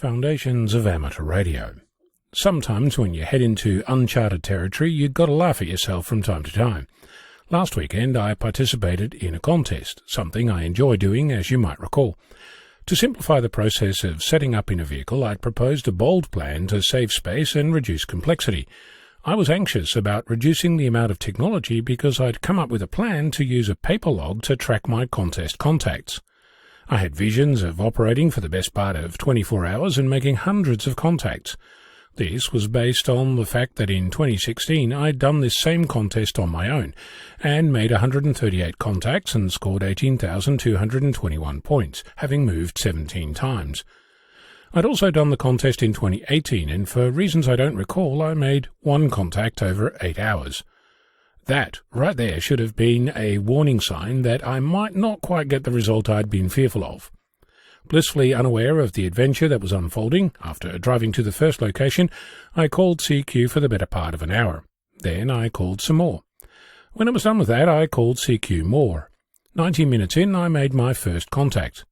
Foundations of Amateur Radio. Sometimes when you head into uncharted territory, you've got to laugh at yourself from time to time. Last weekend I participated in a contest, something I enjoy doing, as you might recall. To simplify the process of setting up in a vehicle, I'd proposed a bold plan to save space and reduce complexity. I was anxious about reducing the amount of technology because I'd come up with a plan to use a paper log to track my contest contacts. I had visions of operating for the best part of 24 hours and making hundreds of contacts. This was based on the fact that in 2016 I'd done this same contest on my own and made 138 contacts and scored 18,221 points, having moved 17 times. I'd also done the contest in 2018 and for reasons I don't recall I made one contact over 8 hours. That, right there, should have been a warning sign that I might not quite get the result I'd been fearful of. Blissfully unaware of the adventure that was unfolding, after driving to the first location, I called CQ for the better part of an hour. Then I called some more. When I was done with that, I called CQ more. 90 minutes in, I made my first contact.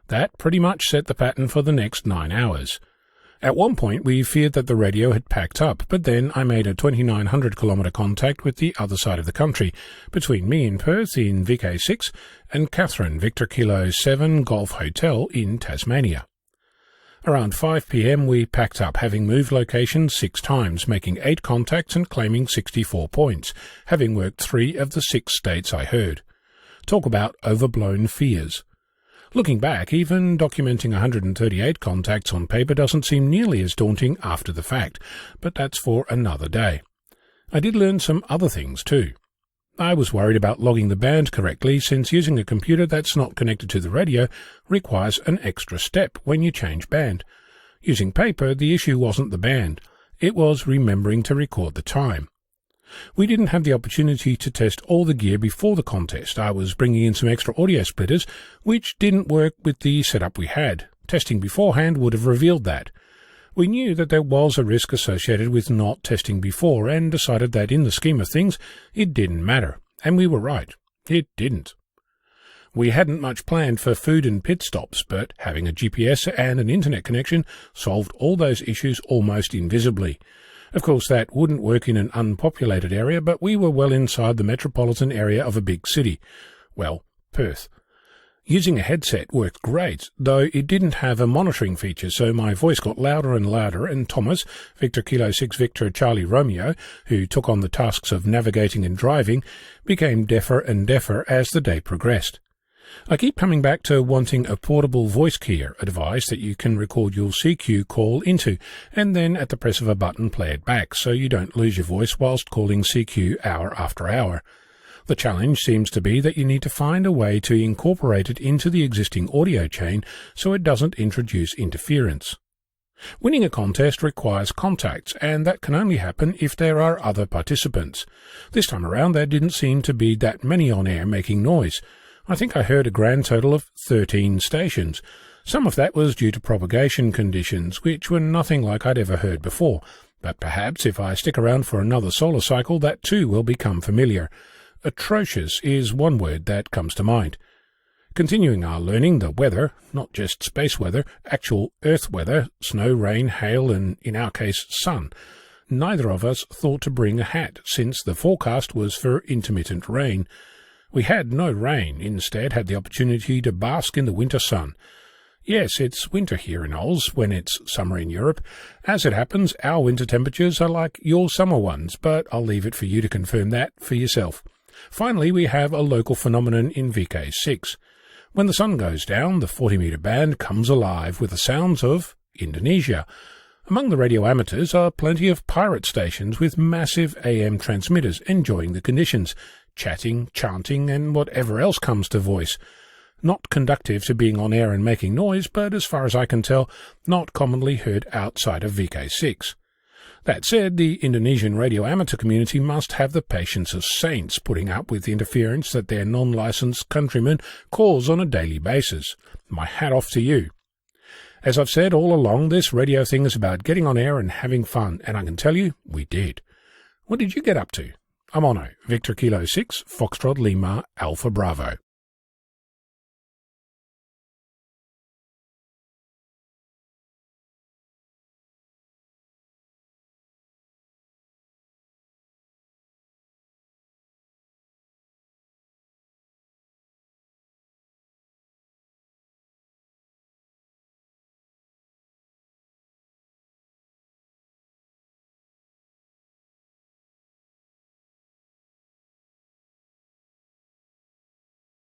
That pretty much set the pattern for the next 9 hours. At one point we feared that the radio had packed up, but then I made a 2,900-kilometre contact with the other side of the country, between me in Perth in VK6 and Catherine Victor Kilo 7 Golf Hotel in Tasmania. Around 5 p.m. we packed up, having moved locations 6 times, making 8 contacts and claiming 64 points, having worked 3 of the 6 states I heard. Talk about overblown fears. Looking back, even documenting 138 contacts on paper doesn't seem nearly as daunting after the fact, but that's for another day. I did learn some other things too. I was worried about logging the band correctly, since using a computer that's not connected to the radio requires an extra step when you change band. Using paper, the issue wasn't the band. It was remembering to record the time. We didn't have the opportunity to test all the gear before the contest. I was bringing in some extra audio splitters, which didn't work with the setup we had. Testing beforehand would have revealed that. We knew that there was a risk associated with not testing before and decided that in the scheme of things, it didn't matter. And we were right. It didn't. We hadn't much planned for food and pit stops, but having a GPS and an internet connection solved all those issues almost invisibly. Of course, that wouldn't work in an unpopulated area, but we were well inside the metropolitan area of a big city. Well, Perth. Using a headset worked great, though it didn't have a monitoring feature, so my voice got louder and louder, and Thomas, Victor Kilo 6 Victor Charlie Romeo, who took on the tasks of navigating and driving, became deafer and deafer as the day progressed. I keep coming back to wanting a portable voice keyer, a device that you can record your CQ call into, and then at the press of a button play it back, so you don't lose your voice whilst calling CQ hour after hour. The challenge seems to be that you need to find a way to incorporate it into the existing audio chain so it doesn't introduce interference. Winning a contest requires contacts, and that can only happen if there are other participants. This time around there didn't seem to be that many on air making noise. I think I heard a grand total of 13 stations. Some of that was due to propagation conditions, which were nothing like I'd ever heard before, but perhaps if I stick around for another solar cycle that too will become familiar. Atrocious is one word that comes to mind. Continuing our learning, the weather, not just space weather, actual Earth weather, snow, rain, hail, and in our case, sun. Neither of us thought to bring a hat, since the forecast was for intermittent rain. We had no rain, instead had the opportunity to bask in the winter sun. Yes, it's winter here in Oz, when it's summer in Europe. As it happens, our winter temperatures are like your summer ones, but I'll leave it for you to confirm that for yourself. Finally, we have a local phenomenon in VK6. When the sun goes down, the 40-metre band comes alive with the sounds of Indonesia. Among the radio amateurs are plenty of pirate stations with massive AM transmitters enjoying the conditions, chatting, chanting, and whatever else comes to voice. Not conductive to being on air and making noise, but as far as I can tell, not commonly heard outside of VK6. That said, the Indonesian radio amateur community must have the patience of saints putting up with the interference that their non-licensed countrymen cause on a daily basis. My hat off to you. As I've said all along, this radio thing is about getting on air and having fun, and I can tell you, we did. What did you get up to? I'm Ono, Victor Kilo 6, Foxtrot Lima, Alpha Bravo.